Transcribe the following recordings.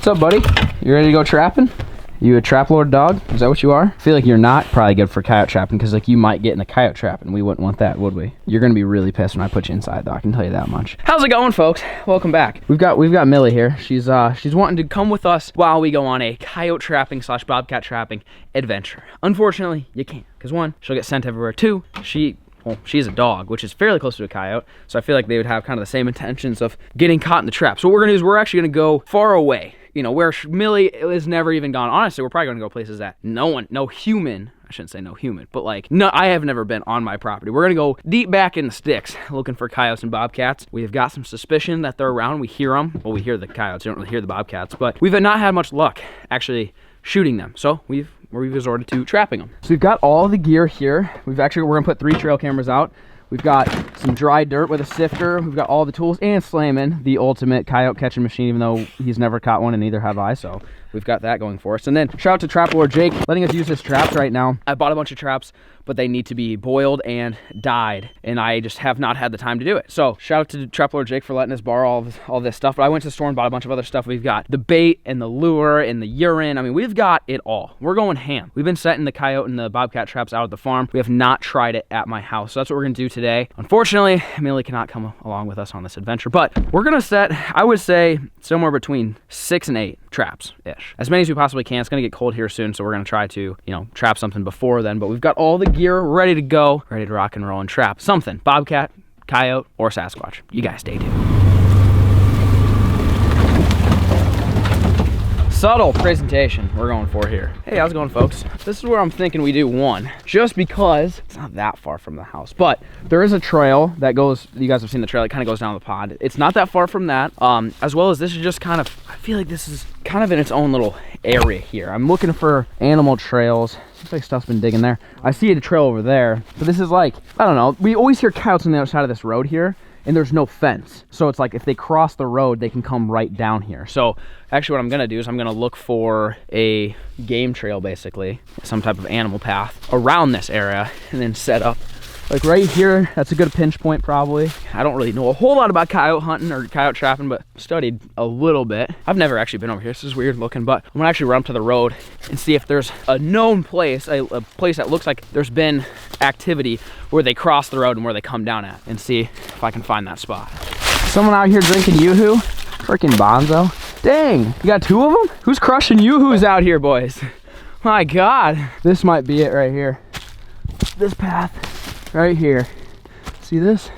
What's up, buddy? You ready to go trapping? You a trap lord dog? Is that what you are? I feel like you're not probably good for coyote trapping because like you might get in a coyote trap and we wouldn't want that, would we? You're gonna be really pissed when I put you inside though, I can tell you that much. How's it going, folks? Welcome back. We've got Millie here. She's wanting to come with us while we go on a coyote trapping / bobcat trapping adventure. Unfortunately, you can't, because one, she'll get sent everywhere. Two, she's a dog, which is fairly close to a coyote, so I feel like they would have kind of the same intentions of getting caught in the trap. So what we're gonna do is we're actually gonna go far away, you know, where Millie has never even gone. Honestly, we're probably gonna go places that no human, I shouldn't say no human, but like, no, I have never been on my property. We're gonna go deep back in the sticks looking for coyotes and bobcats. We have got some suspicion that they're around. We hear them. Well, we hear the coyotes, we don't really hear the bobcats, but we've not had much luck actually shooting them. So we've resorted to trapping them. So we've got all the gear here. We're gonna put 3 trail cameras out. We've got some dry dirt with a sifter. We've got all the tools and Slayman, the ultimate coyote catching machine, even though he's never caught one and neither have I. So we've got that going for us. And then shout out to Trap Lord Jake letting us use his traps right now. I bought a bunch of traps, but they need to be boiled and dyed, and I just have not had the time to do it. So shout out to Trap Lord Jake for letting us borrow all this stuff. But I went to the store and bought a bunch of other stuff. We've got the bait and the lure and the urine. I mean, we've got it all. We're going ham. We've been setting the coyote and the bobcat traps out at the farm. We have not tried it at my house. So that's what we're gonna do today. Unfortunately, Millie cannot come along with us on this adventure, but we're gonna set, I would say, somewhere between 6 and 8 traps-ish. As many as we possibly can. It's gonna get cold here soon, so we're gonna try to, you know, trap something before then, but we've got all the gear ready to go, ready to rock and roll and trap something. Bobcat, coyote, or Sasquatch. You guys stay tuned. Subtle presentation we're going for here. Hey, how's it going, folks? This is where I'm thinking we do one, just because it's not that far from the house, but there is a trail that goes, you guys have seen the trail, it kind of goes down the pond. It's not that far from that, as well as this is just kind of, I feel like this is kind of in its own little area here. I'm looking for animal trails. Looks like stuff's been digging there. I see a trail over there, but this is like, I don't know, we always hear coyotes on the other side of this road here, and there's no fence. So it's like if they cross the road, they can come right down here. So actually what I'm gonna do is I'm gonna look for a game trail, basically, some type of animal path around this area, and then set up like right here. That's a good pinch point probably. I don't really know a whole lot about coyote hunting or coyote trapping, but studied a little bit. I've never actually been over here. This is weird looking, but I'm gonna actually run up to the road and see if there's a known place, a place that looks like there's been activity where they cross the road and where they come down at, and see if I can find that spot. Someone out here drinking Yoo-hoo? Freaking bonzo. Dang, you got 2 of them? Who's crushing Yoo-hoos out here, boys? My God. This might be it right here. This path right here. See this?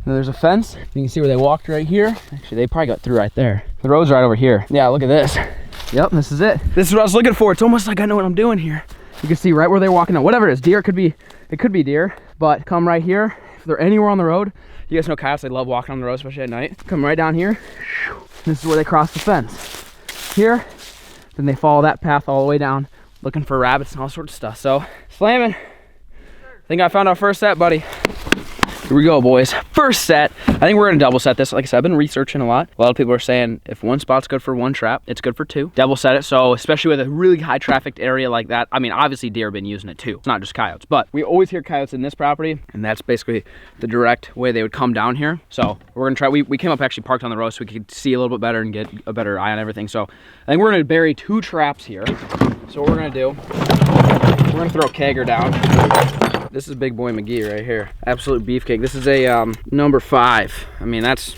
Now there's a fence. You can see where they walked right here. Actually, they probably got through right there. The road's right over here. Yeah, look at this. Yep, this is it. This is what I was looking for. It's almost like I know what I'm doing here. You can see right where they're walking now. Whatever it is, deer, it could be deer, but come right here. If they're anywhere on the road, you guys know coyotes, they love walking on the road, especially at night. Come right down here. This is where they cross the fence. Here, then they follow that path all the way down, looking for rabbits and all sorts of stuff. So, Slamming. I think I found our first set, buddy. Here we go, boys. First set. I think we're gonna double set this. Like I said, I've been researching a lot. A lot of people are saying if one spot's good for 1 trap, it's good for 2. Double set it, so especially with a really high trafficked area like that. I mean, obviously deer have been using it too. It's not just coyotes, but we always hear coyotes in this property, and that's basically the direct way they would come down here. So we're gonna try, we came up actually parked on the road so we could see a little bit better and get a better eye on everything. So I think we're gonna bury 2 traps here. So what we're gonna do, we're gonna throw a kegger down. This is Big Boy McGee right here. Absolute beefcake. This is a number 5. I mean, that's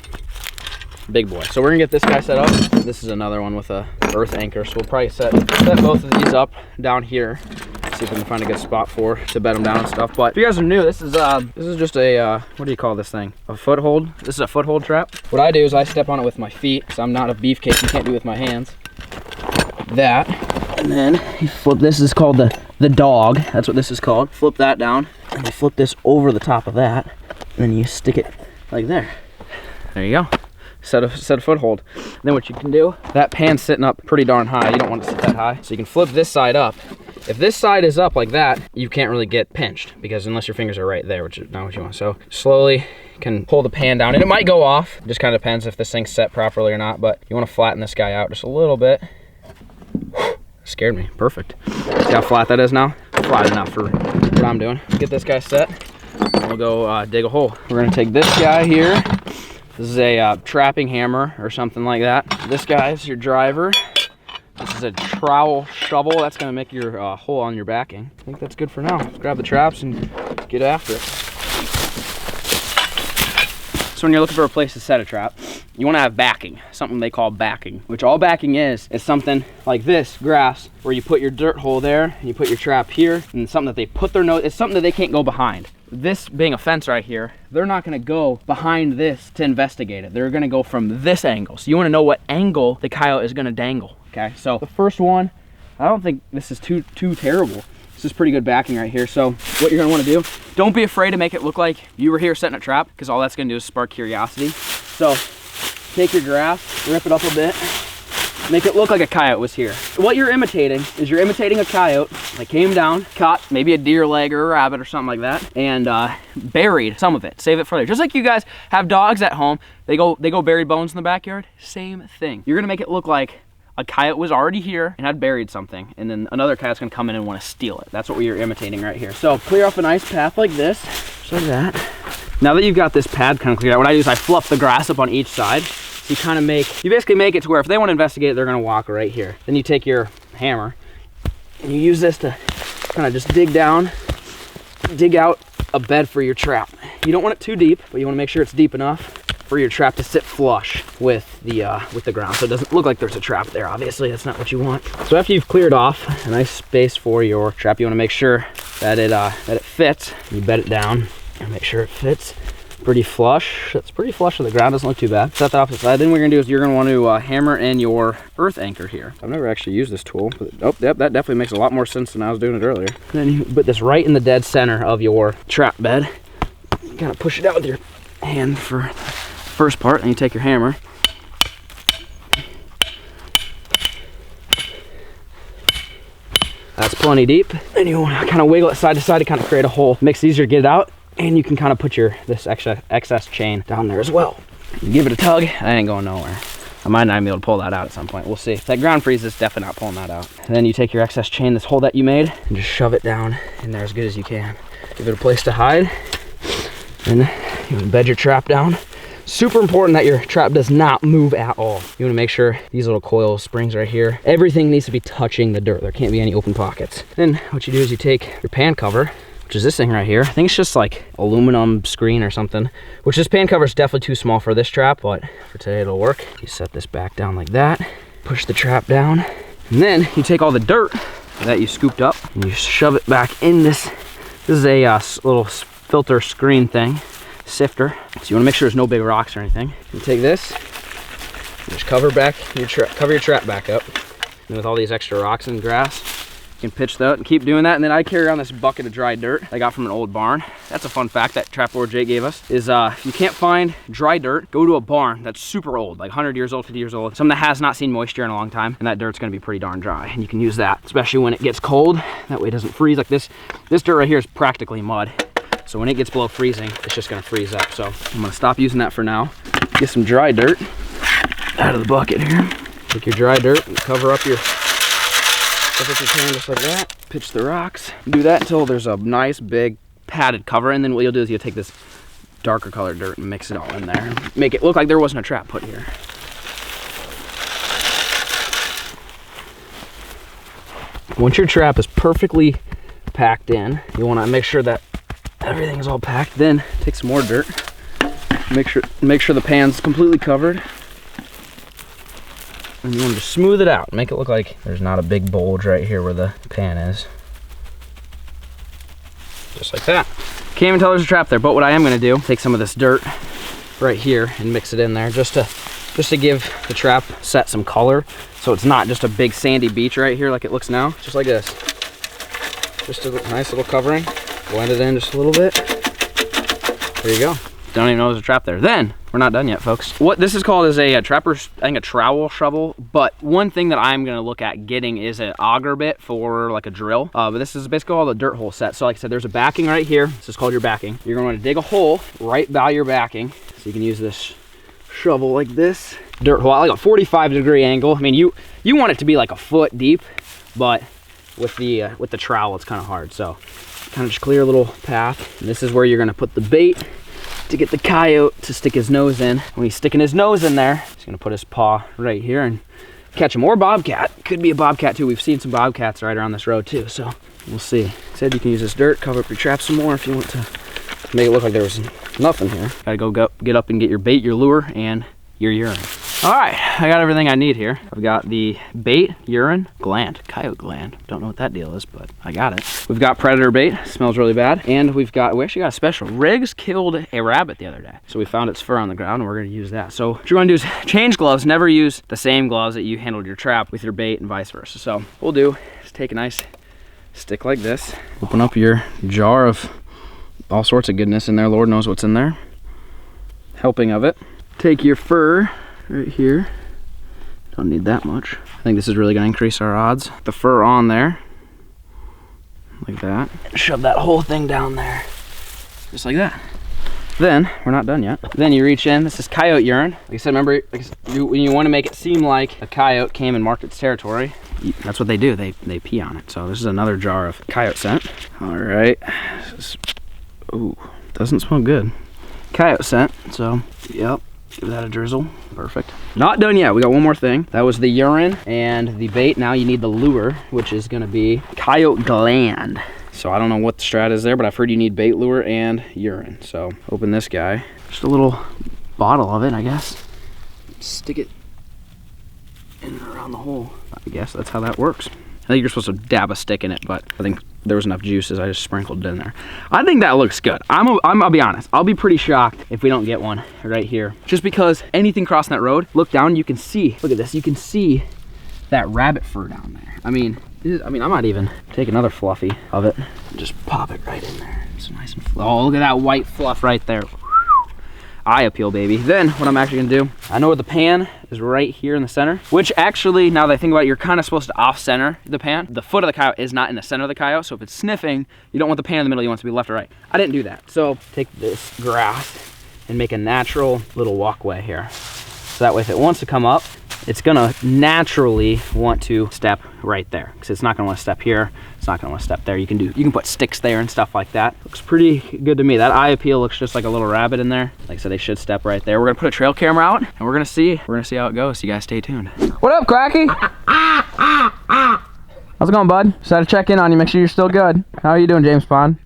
big boy. So we're gonna get this guy set up. This is another one with a earth anchor. So we'll probably set both of these up down here. See if we can find a good spot to bed them down and stuff. But if you guys are new, this is just a what do you call this thing? A foothold. This is a foothold trap. What I do is I step on it with my feet because I'm not a beefcake. You can't do it with my hands. That. And then you flip, this is called the dog. That's what this is called. Flip that down, and you flip this over the top of that, and then you stick it like there. There you go. Set a foothold. And then what you can do, that pan's sitting up pretty darn high. You don't want it to sit that high. So you can flip this side up. If this side is up like that, you can't really get pinched because unless your fingers are right there, which is not what you want. So slowly you can pull the pan down, and it might go off. It just kind of depends if this thing's set properly or not, but you want to flatten this guy out just a little bit. Scared me. Perfect. See how flat that is now? Flat enough for what I'm doing. Get this guy set. We'll go dig a hole. We're gonna take this guy here. This is a trapping hammer or something like that. This guy is your driver. is a trowel shovel. That's gonna make your hole on your backing. I think that's good for now. Let's grab the traps and get after it. So when you're looking for a place to set a trap, you want to have backing, something they call backing, which all backing is something like this grass, where you put your dirt hole there and you put your trap here, and something that they put their nose, it's something that they can't go behind. This being a fence right here, they're not going to go behind this to investigate it. They're going to go from this angle. So you want to know what angle the coyote is going to dangle. Okay, so the first one, I don't think this is too terrible. This is pretty good backing right here. So what you're gonna wanna do, don't be afraid to make it look like you were here setting a trap, because all that's gonna do is spark curiosity. So take your grass, rip it up a bit, make it look like a coyote was here. What you're imitating is you're imitating a coyote that came down, caught maybe a deer leg or a rabbit or something like that, and buried some of it, save it for later. Just like you guys have dogs at home, they go bury bones in the backyard, same thing. You're gonna make it look like a coyote was already here and had buried something, and then another coyote's gonna come in and wanna steal it. That's what you're imitating right here. So clear off a nice path like this, just like that. Now that you've got this pad kind of cleared out, what I do is I fluff the grass up on each side. So you basically make it to where if they wanna investigate it, they're gonna walk right here. Then you take your hammer and you use this to kind of just dig down, dig out a bed for your trap. You don't want it too deep, but you wanna make sure it's deep enough for your trap to sit flush with the ground, so it doesn't look like there's a trap there. Obviously, that's not what you want. So after you've cleared off a nice space for your trap, you want to make sure that it fits. You bed it down and make sure it fits pretty flush. It's pretty flush with the ground, doesn't look too bad. Set that off to the side. Then what you're gonna do is you're gonna want to hammer in your earth anchor here. I've never actually used this tool, but oh, yep, that definitely makes a lot more sense than I was doing it earlier. Then you put this right in the dead center of your trap bed. You kind of push it out with your hand for first part, and you take your hammer, that's plenty deep, and you want to kind of wiggle it side to side to kind of create a hole. Makes it easier to get it out, and you can kind of put this excess chain down there as well. You give it a tug, that ain't going nowhere. I might not even be able to pull that out at some point. We'll see. If that ground freezes, definitely not pulling that out. And then you take your excess chain, this hole that you made, and just shove it down in there as good as you can. Give it a place to hide, and you embed your trap down. Super important that your trap does not move at all. You want to make sure these little coil springs right here, everything needs to be touching the dirt. There can't be any open pockets. Then what you do is you take your pan cover, which is this thing right here. I think it's just like aluminum screen or something, which this pan cover is definitely too small for this trap, but for today it'll work. You set this back down like that, push the trap down, and then you take all the dirt that you scooped up and you shove it back in this. This is a little filter screen thing. Sifter. So you want to make sure there's no big rocks or anything. You take this, and just cover your trap back up. And with all these extra rocks and grass, you can pitch that and keep doing that. And then I carry around this bucket of dry dirt I got from an old barn. That's a fun fact that Trap Lord Jake gave us, is if you can't find dry dirt, go to a barn that's super old, like 100 years old, 50 years old, something that has not seen moisture in a long time, and that dirt's gonna be pretty darn dry. And you can use that, especially when it gets cold. That way it doesn't freeze. Like this dirt right here is practically mud. So when it gets below freezing, it's just gonna freeze up. So I'm gonna stop using that for now. Get some dry dirt out of the bucket here. Take your dry dirt and cover up your pan just like that. Pitch the rocks. Do that until there's a nice big padded cover, and then what you'll do is you'll take this darker colored dirt and mix it all in there. Make it look like there wasn't a trap put here. Once your trap is perfectly packed in, you wanna make sure that everything's all packed. Then take some more dirt, make sure the pan's completely covered, and you want to just smooth it out, make it look like there's not a big bulge right here where the pan is, just like that. Can't even tell there's a trap there, but what I am going to do, take some of this dirt right here and mix it in there just to give the trap set some color, so it's not just a big sandy beach right here like it looks now. Just like this, just a nice little covering. Blend it in just a little bit. There you go. Don't even know there's a trap there. Then, we're not done yet, folks. What this is called is a trowel shovel, but one thing that I'm gonna look at getting is an auger bit for like a drill. But this is basically all the dirt hole set. So like I said, there's a backing right here. This is called your backing. You're gonna wanna dig a hole right by your backing. So you can use this shovel like this. Dirt hole, like a 45-degree angle. I mean, you want it to be like a foot deep, but with the trowel, it's kind of hard. So kind of just clear a little path. And this is where you're gonna put the bait to get the coyote to stick his nose in. When he's sticking his nose in there, he's gonna put his paw right here and catch them, or bobcat. Could be a bobcat too. We've seen some bobcats right around this road too, so we'll see. Said you can use this dirt, cover up your trap some more if you want to make it look like there was nothing here. Gotta go get up and get your bait, your lure, and your urine. All right, I got everything I need here. I've got the bait, urine, gland, coyote gland. Don't know what that deal is, but I got it. We've got predator bait, smells really bad. And we actually got a special. Riggs killed a rabbit the other day. So we found its fur on the ground and we're gonna use that. So what you're gonna do is change gloves, never use the same gloves that you handled your trap with your bait and vice versa. So what we'll do is take a nice stick like this, open up your jar of all sorts of goodness in there. Lord knows what's in there. Helping of it. Take your fur right here. Don't need that much. I think this is really gonna increase our odds. The fur on there, like that. Shove that whole thing down there, just like that. Then, we're not done yet. Then you reach in, this is coyote urine. Like I said, remember, when you wanna make it seem like a coyote came and marked its territory, that's what they do, they pee on it. So this is another jar of coyote scent. All right, ooh, doesn't smell good. Coyote scent, so, yep. Give that a drizzle. Perfect. Not done yet. We got one more thing. That was the urine and the bait. Now you need the lure, which is going to be coyote gland. So I don't know what the strat is there, but I've heard you need bait, lure, and urine. So open this guy. Just a little bottle of it, I guess. Stick it in and around the hole. I guess that's how that works. I think you're supposed to dab a stick in it, but I think there was enough juices. I just sprinkled it in there. I think that looks good. I'll be honest. I'll be pretty shocked if we don't get one right here. Just because anything crossing that road, look down, you can see, look at this, you can see that rabbit fur down there. I mean, I might even take another fluffy of it and just pop it right in there. It's nice and fluffy. Oh, look at that white fluff right there. Eye appeal, baby. Then what I'm actually gonna do, I know the pan is right here in the center, which actually, now that I think about it, you're kind of supposed to off center the pan. The foot of the coyote is not in the center of the coyote, so if it's sniffing, you don't want the pan in the middle, you want it to be left or right. I didn't do that. So take this grass and make a natural little walkway here. So that way if it wants to come up, it's gonna naturally want to step right there, because it's not gonna want to step here, it's not gonna want to step there. You can put sticks there and stuff like that. Looks pretty good to me. That eye appeal looks just like a little rabbit in there. Like I said, they should step right there. We're gonna put a trail camera out and we're gonna see how it goes. So you guys stay tuned. What up, Cracky? How's it going, bud? Just had to check in on you, make sure you're still good. How are you doing, James Pond?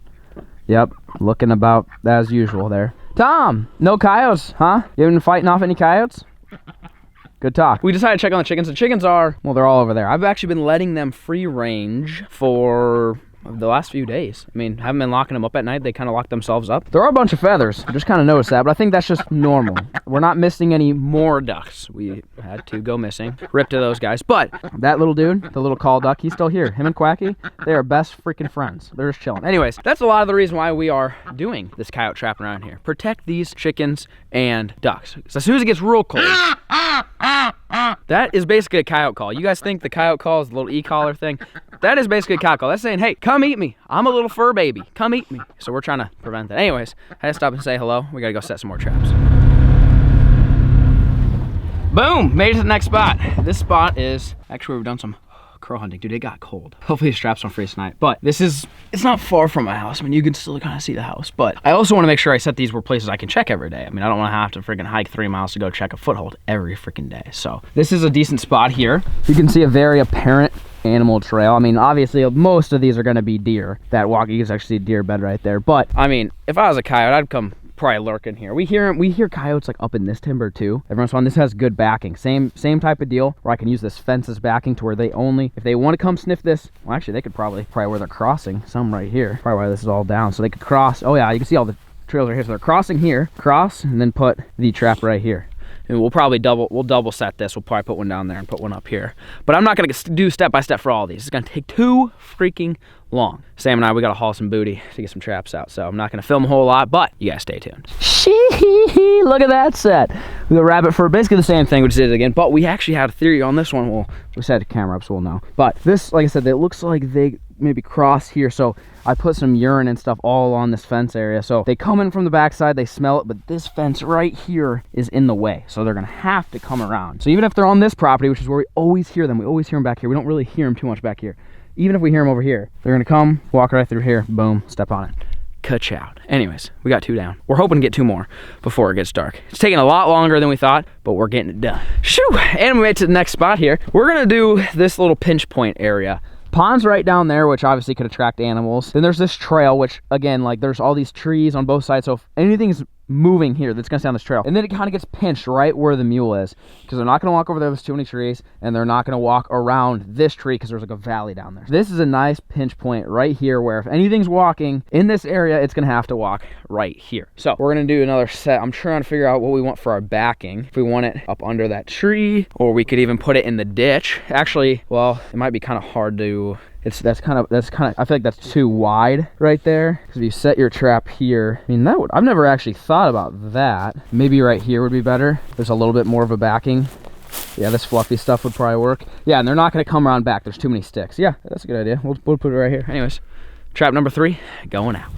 Yep, looking about as usual there. Tom, no coyotes, huh? You haven't been fighting off any coyotes? Good talk. We decided to check on the chickens. The chickens are, well, they're all over there. I've actually been letting them free range for the last few days. I mean, haven't been locking them up at night. They kind of lock themselves up. There are a bunch of feathers. I just kind of noticed that, but I think that's just normal. We're not missing any more ducks. We had to go missing. Rip to those guys. But that little dude, the little call duck, he's still here. Him and Quacky, they are best freaking friends. They're just chilling. Anyways, that's a lot of the reason why we are doing this coyote trap around here. Protect these chickens and ducks. So as soon as it gets real cold, that is basically a coyote call. You guys think the coyote call is the little e-collar thing? That is basically a coyote call. That's saying, hey, come eat me. I'm a little fur baby. Come eat me. So we're trying to prevent that. Anyways, I had to stop and say hello. We gotta go set some more traps. Boom, made it to the next spot. This spot is actually where we've done some crow hunting. Dude, it got cold. Hopefully the straps don't freeze tonight. But it's not far from my house. I mean, you can still kind of see the house. But I also want to make sure I set these where places I can check every day. I mean, I don't want to have to freaking hike 3 miles to go check a foothold every freaking day. So this is a decent spot here. You can see a very apparent animal trail. I mean, obviously most of these are going to be deer that walk. You can actually see a deer bed right there. But I mean, if I was a coyote, I'd come probably lurking here. We hear coyotes like up in this timber too. Everyone's fun. This has good backing. Same type of deal where I can use this fence as backing to where they only, if they want to come sniff this, well actually they could probably where they're crossing, some right here, probably why this is all down, so they could cross. Oh yeah, you can see all the trails right here. So they're crossing here, cross, and then put the trap right here. And we'll probably double set this. We'll probably put one down there and put one up here. But I'm not gonna do step by step for all of these. It's gonna take too freaking long. Sam and I, we gotta haul some booty to get some traps out. So I'm not gonna film a whole lot, but you guys stay tuned. Look at that set. We got rabbit fur, basically the same thing, we just did it again. But we actually had a theory on this one. Well, we set the camera up so we'll know. But this, like I said, it looks like they maybe cross here. So I put some urine and stuff all along this fence area. So they come in from the backside, they smell it, but this fence right here is in the way. So they're gonna have to come around. So even if they're on this property, which is where we always hear them, we always hear them back here. We don't really hear them too much back here. Even if we hear them over here, they're gonna come, walk right through here, boom, step on it. Ka-chow. Anyways, we got 2 down. We're hoping to get 2 more before it gets dark. It's taking a lot longer than we thought, but we're getting it done. Shoo! And we made it to the next spot here. We're gonna do this little pinch point area. Pond's right down there, which obviously could attract animals. Then there's this trail, which again, like there's all these trees on both sides. So if anything's moving here, that's gonna stay on this trail. And then it kind of gets pinched right where the mule is, because they're not gonna walk over there, there's too many trees, and they're not gonna walk around this tree because there's like a valley down there. So this is a nice pinch point right here where if anything's walking in this area, it's gonna have to walk right here. So we're gonna do another set. I'm trying to figure out what we want for our backing. If we want it up under that tree, or we could even put it in the ditch. Actually, well, it might be kind of hard to, that's kind of I feel like that's too wide right there, because if you set your trap here, I mean, I've never actually thought about that. Maybe right here would be better. There's a little bit more of a backing. Yeah, this fluffy stuff would probably work. Yeah, and they're not going to come around back. There's too many sticks. Yeah, that's a good idea. We'll put it right here. Anyways, trap number 3 going out.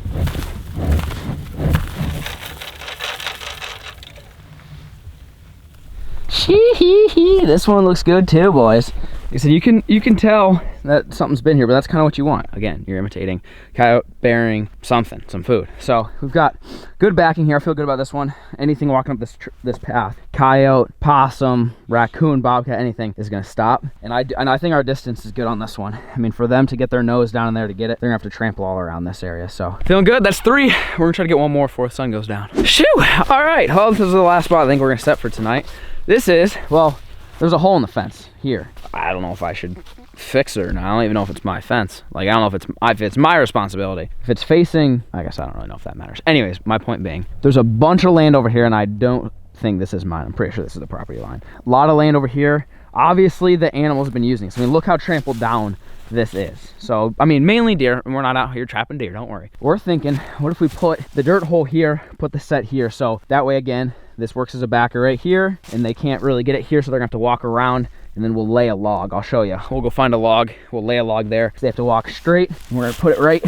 This one looks good too, boys. Like I said, you can tell that something's been here, but that's kind of what you want. Again, you're imitating coyote bearing something, some food. So we've got good backing here. I feel good about this one. Anything walking up this path, coyote, possum, raccoon, bobcat, anything is gonna stop. And I think our distance is good on this one. I mean, for them to get their nose down in there to get it, they're gonna have to trample all around this area. So feeling good. That's 3. We're gonna try to get 1 more before the sun goes down. Shoo! All right, well, this is the last spot I think we're gonna set for tonight. This is, well, there's a hole in the fence here. I don't know if I should fix it or not. I don't even know if it's my fence. Like, I don't know if it's my responsibility. If it's facing, I guess I don't really know if that matters. Anyways, my point being, there's a bunch of land over here, and I don't think this is mine. I'm pretty sure this is the property line. A lot of land over here. Obviously, the animals have been using this. I mean, look how trampled down this is. So, I mean, mainly deer, and we're not out here trapping deer, don't worry. We're thinking, what if we put the dirt hole here, put the set here, so that way, again, this works as a backer right here, and they can't really get it here, so they're gonna have to walk around, and then we'll lay a log. I'll show you. We'll go find a log. We'll lay a log there, because they have to walk straight, and we're gonna put it right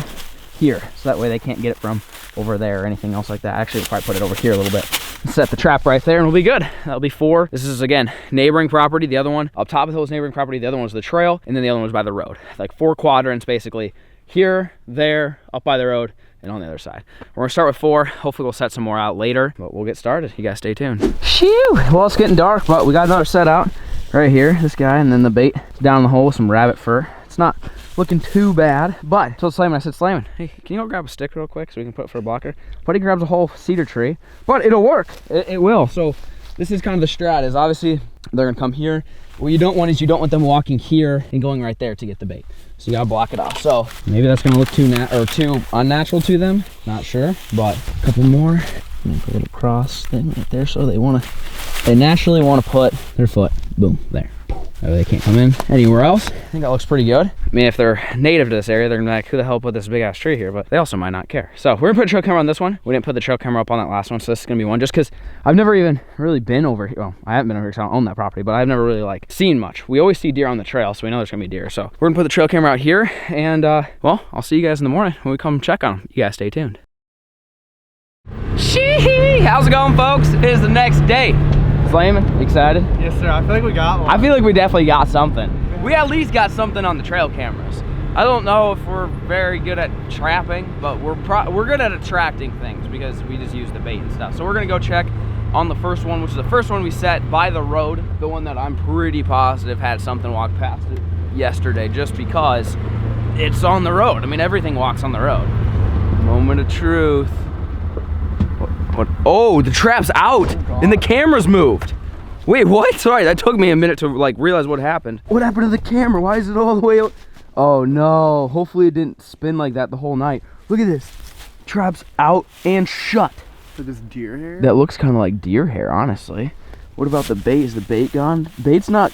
here, so that way they can't get it from over there or anything else like that. Actually, we'll probably put it over here a little bit. Set the trap right there, and we'll be good. That'll be 4. This is, again, neighboring property. The other one up top of the hill is neighboring property. The other one was the trail, and then the other one was by the road. Like 4 quadrants, basically. Here, there, up by the road, and on the other side. We're gonna start with 4. Hopefully we'll set some more out later, but we'll get started. You guys stay tuned. Phew! Well, it's getting dark, but we got another set out right here. This guy, and then the bait down in the hole with some rabbit fur. It's not looking too bad, but I told Slayman, I said, Slayman, hey, can you go grab a stick real quick so we can put it for a blocker? Buddy grabs a whole cedar tree, but it'll work. It will. So this is kind of the strat, is obviously they're gonna come here. What you don't want is you don't want them walking here and going right there to get the bait. So you gotta block it off. So maybe that's gonna look too unnatural to them. Not sure, but a couple more. Make a little cross thing right there, so they naturally want to put their foot, boom, there. That way they can't come in anywhere else. I think that looks pretty good. I mean, if they're native to this area, they're gonna be like, who the hell put this big ass tree here? But they also might not care. So we're gonna put a trail camera on this one. We didn't put the trail camera up on that last one, so this is gonna be one, just because I've never even really been over here. Well, I haven't been over here because I don't own that property, but I've never really like seen much. We always see deer on the trail, so we know there's gonna be deer. So we're gonna put the trail camera out here, and well, I'll see you guys in the morning when we come check on them. You guys stay tuned. Shee! How's it going, folks? It is the next day. Slayman, excited? Yes, sir. I feel like we got one. I feel like we definitely got something. We at least got something on the trail cameras. I don't know if we're very good at trapping, but we're good at attracting things because we just use the bait and stuff. So we're gonna go check on the first one, which is the first one we set by the road. The one that I'm pretty positive had something walk past it yesterday, just because it's on the road. I mean, everything walks on the road. Moment of truth. What? Oh, the trap's out, and the camera's moved. Wait, what? Sorry, that took me a minute to like realize what happened. What happened to the camera? Why is it all the way out? Oh no, hopefully it didn't spin like that the whole night. Look at this, trap's out and shut. So this deer hair? That looks kind of like deer hair, honestly. What about the bait? Is the bait gone? Bait's not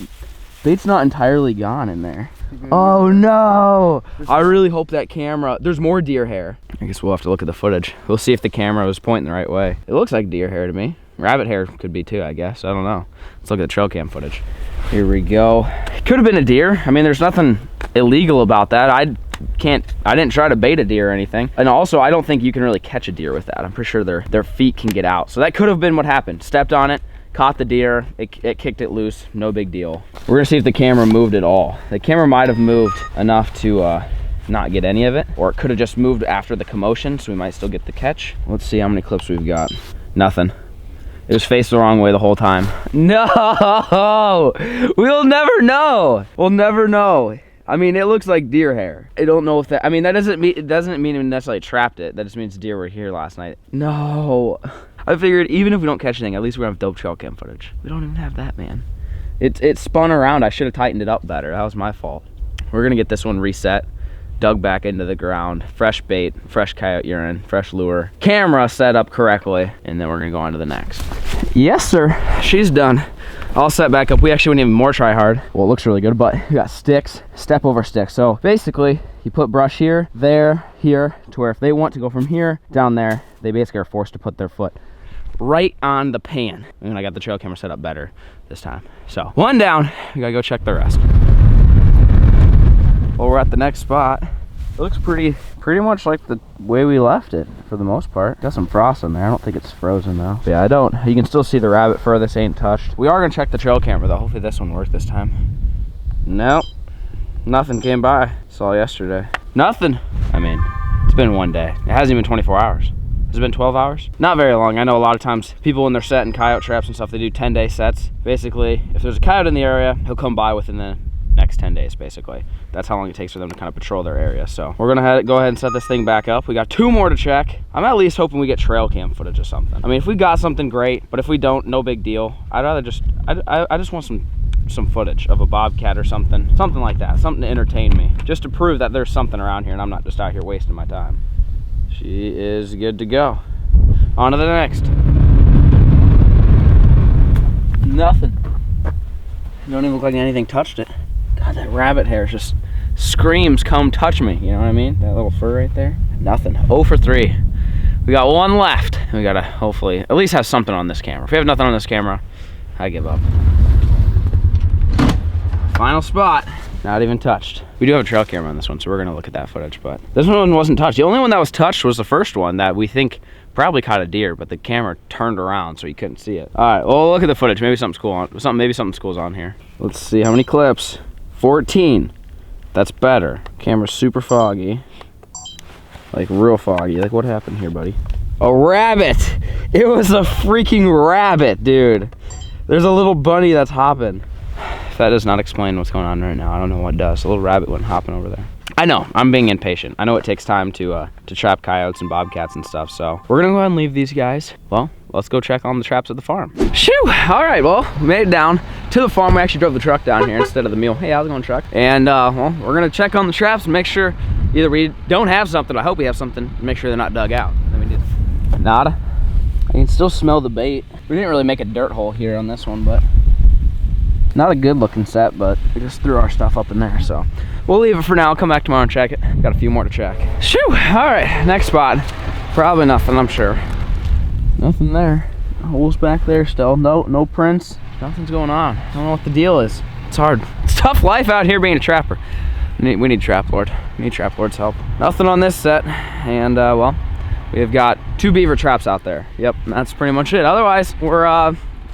entirely gone in there. Oh no! I really hope that camera, there's more deer hair. I guess we'll have to look at the footage. We'll see if the camera was pointing the right way. It looks like deer hair to me. Rabbit hair could be too, I guess. I don't know. Let's look at the trail cam footage. Here we go. Could have been a deer. I mean, there's nothing illegal about that. I didn't try to bait a deer or anything. And also, I don't think you can really catch a deer with that. I'm pretty sure their feet can get out. So that could have been what happened. Stepped on it, caught the deer, it kicked it loose, no big deal. We're gonna see if the camera moved at all. The camera might have moved enough to not get any of it, or it could have just moved after the commotion, so we might still get the catch. Let's see how many clips we've got. Nothing. It was faced the wrong way the whole time. No, we'll never know. We'll never know. I mean, it looks like deer hair. I don't know if that, I mean, that doesn't mean, it doesn't mean it necessarily trapped it. That just means deer were here last night. No, I figured even if we don't catch anything, at least we're gonna have dope trail cam footage. We don't even have that, man. It spun around. I should have tightened it up better. That was my fault. We're gonna get this one reset, dug back into the ground, fresh bait, fresh coyote urine, fresh lure, camera set up correctly, and then we're gonna go on to the next. Yes, sir, she's done. All set back up. We actually went even more try hard. Well, it looks really good, but we got sticks, step over sticks. So basically, you put brush here, there, here, to where if they want to go from here down there, they basically are forced to put their foot right on the pan. And I got the trail camera set up better this time. So one down, we gotta go check the rest. Well, we're at the next spot. It looks pretty much like the way we left it for the most part. Got some frost in there. I don't think it's frozen though. But yeah, you can still see the rabbit fur. This ain't touched. We are gonna check the trail camera though. Hopefully this one worked this time. Nope, nothing came by. Saw yesterday. Nothing. I mean, it's been one day. It hasn't even 24 hours. Has it been 12 hours? Not very long. I know a lot of times people when they're setting coyote traps and stuff, they do 10-day sets. Basically, if there's a coyote in the area, he'll come by within the next 10 days basically. That's how long it takes for them to kind of patrol their area. So we're gonna go ahead and set this thing back up. We got 2 more to check. I'm at least hoping we get trail cam footage or something. I mean, if we got something, great, but if we don't, no big deal. I'd rather just, I just want some footage of a bobcat or something like that, something to entertain me, just to prove that there's something around here and I'm not just out here wasting my time. She is good to go. On to the next. Nothing. Don't even look like anything touched it. God, that rabbit hair just screams, come touch me. You know what I mean? That little fur right there. Nothing. 0 for 3. We got 1 left. We gotta hopefully at least have something on this camera. If we have nothing on this camera, I give up. Final spot. Not even touched. We do have a trail camera on this one, so we're gonna look at that footage, but this one wasn't touched. The only one that was touched was the first one that we think probably caught a deer, but the camera turned around so you couldn't see it. All right, well, look at the footage. Maybe something's cool on, maybe something's cool's on here. Let's see how many clips. 14. That's better. Camera's super foggy. Like real foggy. Like what happened here, buddy? A rabbit. It was a freaking rabbit, dude. There's a little bunny that's hopping. If that does not explain what's going on right now, I don't know what does. A little rabbit went hopping over there. I know, I'm being impatient. I know it takes time to trap coyotes and bobcats and stuff, so we're gonna go ahead and leave these guys. Well, let's go check on the traps at the farm. Shoo! All right, well, we made it down to the farm. We actually drove the truck down here instead of the mule. Hey, how's it going, truck? And well, we're gonna check on the traps and make sure either we don't have something, I hope we have something, to make sure they're not dug out. Then we did. Nada. I can still smell the bait. We didn't really make a dirt hole here on this one, but not a good looking set, but we just threw our stuff up in there, so we'll leave it for now. I'll come back tomorrow and check it. Got a few more to check. Shoo! All right, next spot. Probably nothing, I'm sure. Nothing there. Holes back there still. No prints. Nothing's going on. I don't know what the deal is. It's hard. It's tough life out here being a trapper. We need Trap Lord. We need Trap Lord's help. Nothing on this set, and well, we've got 2 beaver traps out there. Yep, that's pretty much it. Otherwise,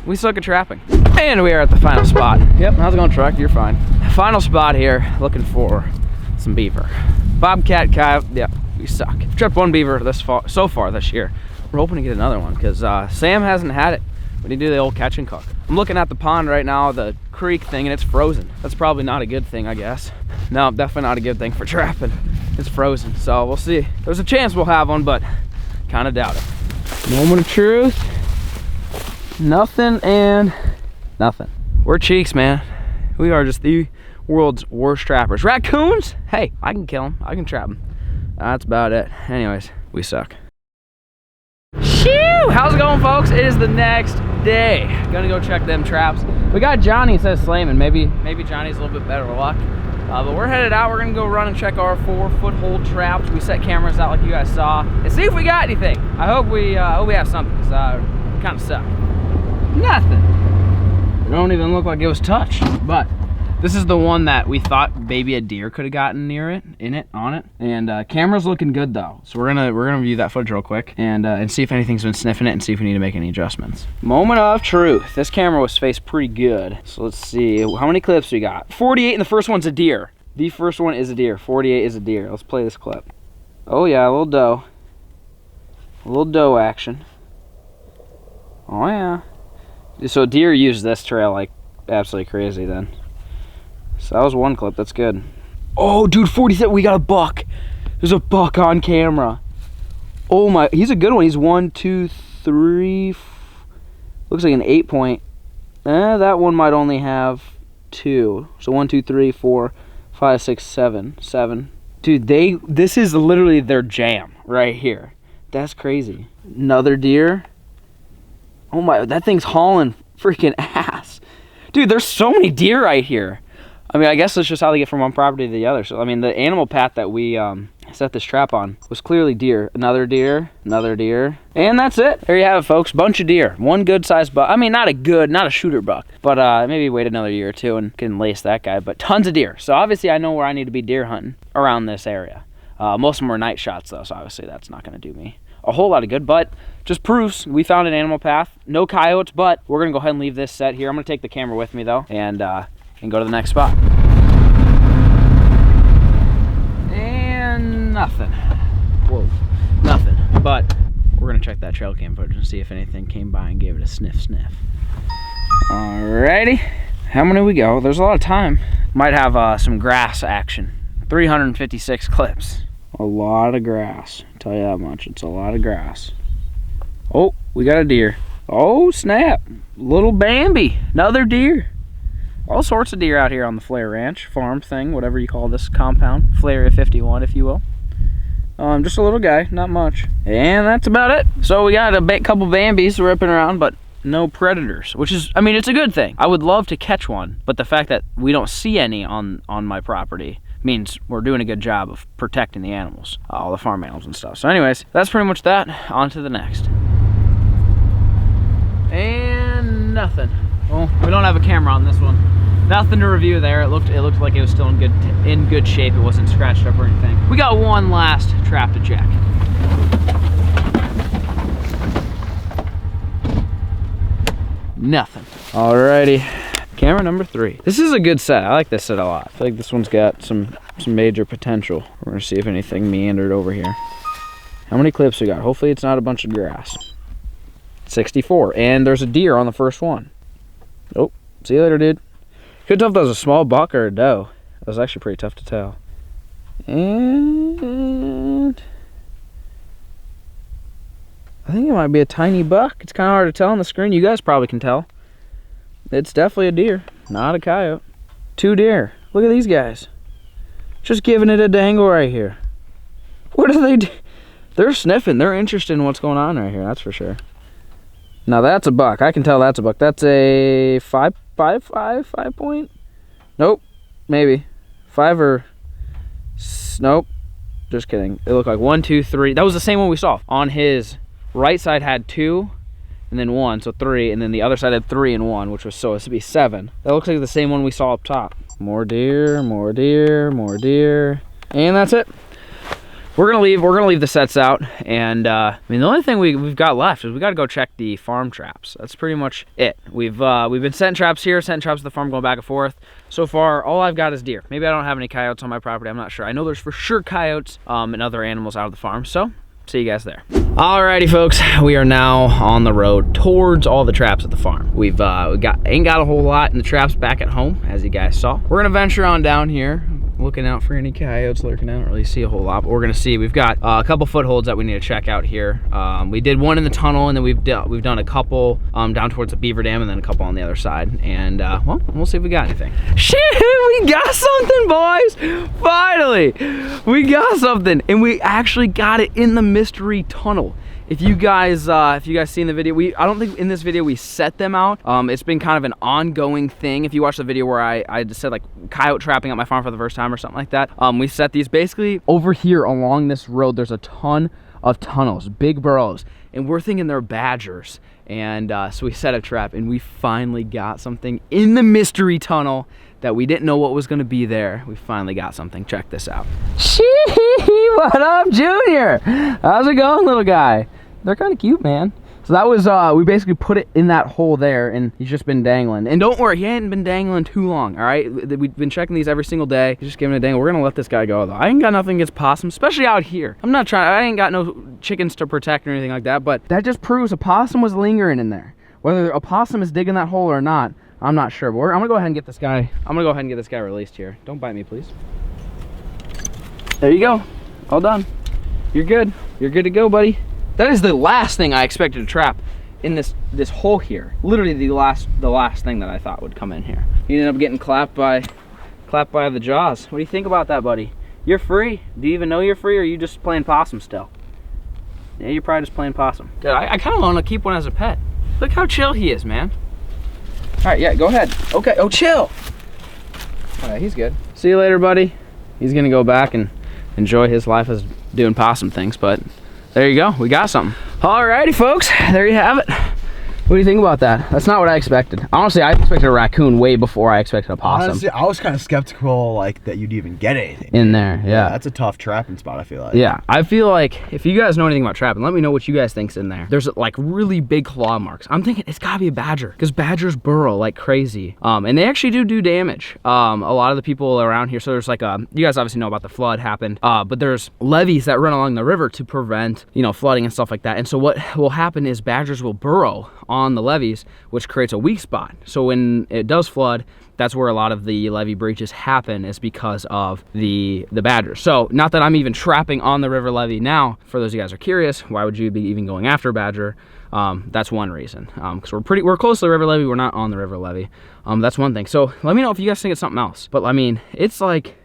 we suck at trapping. And we are at the final spot. Yep, how's it going, truck? You're fine. Final spot here, looking for some beaver. Bobcat, coyote, yeah, we suck. We've trapped 1 beaver so far this year. We're hoping to get another one because Sam hasn't had it. We need to do the old catch and cook. I'm looking at the pond right now, the creek thing, and it's frozen. That's probably not a good thing, I guess. No, definitely not a good thing for trapping. It's frozen, so we'll see. There's a chance we'll have one, but kind of doubt it. Moment of truth. Nothing and nothing. We're cheeks, man. We are just the world's worst trappers. Raccoons? Hey, I can kill them. I can trap them. That's about it. Anyways, we suck. Shoo! How's it going, folks? It is the next day. Gonna go check them traps. We got Johnny says Slayman. Maybe Johnny's a little bit better luck. But we're headed out. We're gonna go run and check our 4 foothold traps. We set cameras out like you guys saw and see if we got anything. I hope we have something, because we kind of suck. Nothing. It don't even look like it was touched. But this is the one that we thought maybe a deer could have gotten near it, on it. And camera's looking good though. So we're gonna view that footage real quick and see if anything's been sniffing it and see if we need to make any adjustments. Moment of truth. This camera was faced pretty good. So let's see how many clips we got. 48, and the first one's a deer. The first one is a deer. 48 is a deer. Let's play this clip. Oh yeah, a little doe. A little doe action. Oh yeah. So deer use this trail like absolutely crazy then. So that was one clip. That's good. Oh, dude, 47. We got a buck. There's a buck on camera. Oh my, he's a good one. He's 1, 2, 3. Looks like an 8 point. That one might only have 2. So 1, 2, 3, 4, 5, 6, 7. 7. Dude, this is literally their jam right here. That's crazy. Another deer. Oh my, that thing's hauling freaking ass. Dude, there's so many deer right here. I mean, I guess that's just how they get from one property to the other. So, I mean, the animal path that we set this trap on was clearly deer. Another deer, another deer. And that's it. There you have it, folks. Bunch of deer. One good-sized buck. I mean, not a shooter buck. But maybe wait another year or two and can lace that guy. But tons of deer. So, obviously, I know where I need to be deer hunting around this area. Most of them were night shots, though. So, obviously, that's not going to do me a whole lot of good. But just proves we found an animal path. No coyotes, but we're going to go ahead and leave this set here. I'm going to take the camera with me, though, and go to the next spot. And nothing. Whoa, nothing. But we're gonna check that trail cam footage and see if anything came by and gave it a sniff. Alrighty, how many we go? There's a lot of time. Might have some grass action. 356 clips. A lot of grass. I'll tell you that much. It's a lot of grass. Oh, we got a deer. Oh snap! Little Bambi, another deer. All sorts of deer out here on the FLAIR Ranch, farm thing, whatever you call this compound. FLAIR 51, if you will. Just a little guy, not much. And that's about it. So we got a couple Bambis ripping around, but no predators, which is, I mean, it's a good thing. I would love to catch one, but the fact that we don't see any on my property means we're doing a good job of protecting the animals, all the farm animals and stuff. So anyways, that's pretty much that. On to the next. And nothing. Well, we don't have a camera on this one. Nothing to review there. It looked like it was still in good shape. It wasn't scratched up or anything. We got one last trap to check. Nothing. Alrighty, camera number 3. This is a good set. I like this set a lot. I feel like this one's got some major potential. We're gonna see if anything meandered over here. How many clips we got? Hopefully it's not a bunch of grass. 64, and there's a deer on the first one. Oh, see you later, dude. Couldn't tell if that was a small buck or a doe. That was actually pretty tough to tell. And I think it might be a tiny buck. It's kind of hard to tell on the screen. You guys probably can tell. It's definitely a deer, not a coyote. 2 deer. Look at these guys. Just giving it a dangle right here. What do they do? They're sniffing. They're interested in what's going on right here, that's for sure. Now that's a buck. I can tell that's a buck. That's a 5 point? Nope. Maybe. 5 or... Nope. Just kidding. It looked like 1, 2, 3. That was the same one we saw. On his right side had 2, and then 1, so 3, and then the other side had 3 and 1, which was so it should be 7. That looks like the same one we saw up top. More deer, more deer, more deer. And that's it. We're gonna leave the sets out, and I mean the only thing we've got left is we got to go check the farm traps. That's pretty much it. We've been setting traps here, setting traps at the farm, going back and forth. So far, all I've got is deer. Maybe I don't have any coyotes on my property. I'm not sure. I know there's for sure coyotes and other animals out of the farm. So see you guys there. Alrighty, folks, we are now on the road towards all the traps at the farm. We ain't got a whole lot in the traps back at home, as you guys saw. We're gonna venture on down here, looking out for any coyotes lurking. I don't really see a whole lot, but we're gonna see. We've got a couple footholds that we need to check out here. We did one in the tunnel, and then we've done a couple down towards the beaver dam, and then a couple on the other side. And well, we'll see if we got anything. Shit, we got something, boys! Finally, we got something, and we actually got it in the mystery tunnel. If you guys seen the video, I don't think in this video we set them out. It's been kind of an ongoing thing. If you watch the video where I just said like coyote trapping at my farm for the first time or something like that, we set these basically over here along this road. There's a ton of tunnels, big burrows, and we're thinking they're badgers. And so we set a trap, and we finally got something in the mystery tunnel that we didn't know what was gonna be there. We finally got something. Check this out. Shee, what up, Junior? How's it going, little guy? They're kind of cute, man. So that was, we basically put it in that hole there, and he's just been dangling. And don't worry, he hadn't been dangling too long, all right? We've been checking these every single day. He's just giving it a dangle. We're gonna let this guy go, though. I ain't got nothing against possums, especially out here. I'm not trying, I ain't got no chickens to protect or anything like that, but that just proves a possum was lingering in there. Whether a possum is digging that hole or not, I'm not sure. But I'm gonna go ahead and get this guy, released here. Don't bite me, please. There you go. All done. You're good. You're good to go, buddy. That is the last thing I expected to trap in this hole here. Literally the last thing that I thought would come in here. You ended up getting clapped by the jaws. What do you think about that, buddy? You're free. Do you even know you're free, or are you just playing possum still? Yeah, you're probably just playing possum. Dude, I kind of want to keep one as a pet. Look how chill he is, man. All right, yeah, go ahead. Okay, oh, chill. All right, he's good. See you later, buddy. He's gonna go back and enjoy his life as doing possum things, but there you go, we got something. Alrighty, folks, there you have it. What do you think about that? That's not what I expected. Honestly, I expected a raccoon way before I expected a possum. Honestly, I was kind of skeptical, like, that you'd even get anything in there. Yeah, that's a tough trapping spot, I feel like. Yeah, I feel like if you guys know anything about trapping, let me know what you guys think's in there. There's like really big claw marks. I'm thinking it's gotta be a badger, because badgers burrow like crazy, and they actually do damage. A lot of the people around here, so there's like you guys obviously know about the flood happened, but there's levees that run along the river to prevent, you know, flooding and stuff like that. And so what will happen is badgers will burrow on the levees, which creates a weak spot. So when it does flood, that's where a lot of the levee breaches happen, is because of the badgers. So not that I'm even trapping on the river levee now. For those of you guys who are curious, why would you be even going after badger? That's one reason, because we're close to the river levee, we're not on the river levee. That's one thing. So let me know if you guys think it's something else. But I mean, it's like,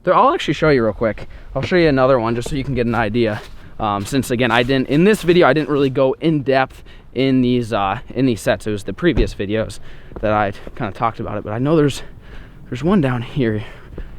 I'll actually show you real quick. I'll show you another one just so you can get an idea. Since again, in this video, I didn't really go in depth in these sets. It was the previous videos that I kind of talked about it, but I know there's one down here.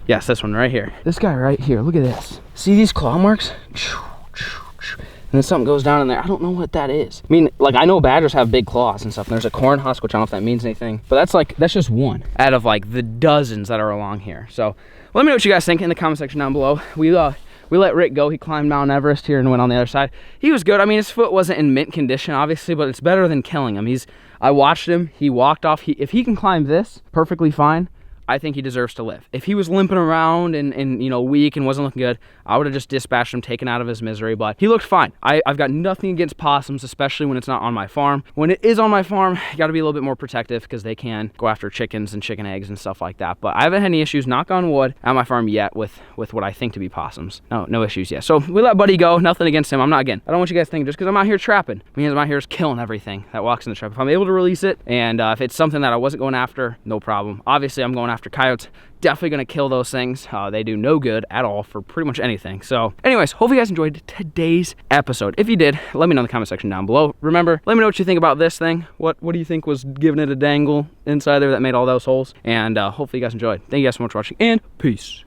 Yes, this one right here. This guy right here, look at this. See these claw marks? And then something goes down in there. I don't know what that is. I mean, like, I know badgers have big claws and stuff, and there's a corn husk, which I don't know if that means anything, but that's just one out of like the dozens that are along here. So let me know what you guys think in the comment section down below. We let Rick go. He climbed Mount Everest here and went on the other side. He was good. I mean, his foot wasn't in mint condition, obviously, but it's better than killing him. I watched him. He walked off. If he can climb this perfectly fine, I think he deserves to live. If he was limping around and you know, weak and wasn't looking good, I would have just dispatched him, taken out of his misery, but he looked fine. I've got nothing against possums, especially when it's not on my farm. When it is on my farm, you gotta be a little bit more protective, because they can go after chickens and chicken eggs and stuff like that. But I haven't had any issues, knock on wood, at my farm yet with what I think to be possums. No issues yet. So we let Buddy go, nothing against him. I don't want you guys thinking just because I'm out here trapping, means I'm out here is killing everything that walks in the trap. If I'm able to release it, and if it's something that I wasn't going after, no problem. Obviously, I'm going after coyotes. Definitely gonna kill those things. They do no good at all for pretty much anything. So anyways, hope you guys enjoyed today's episode. If you did, let me know in the comment section down below. Remember, let me know what you think about this thing. What do you think was giving it a dangle inside there that made all those holes? And hopefully you guys enjoyed. Thank you guys so much for watching, and peace.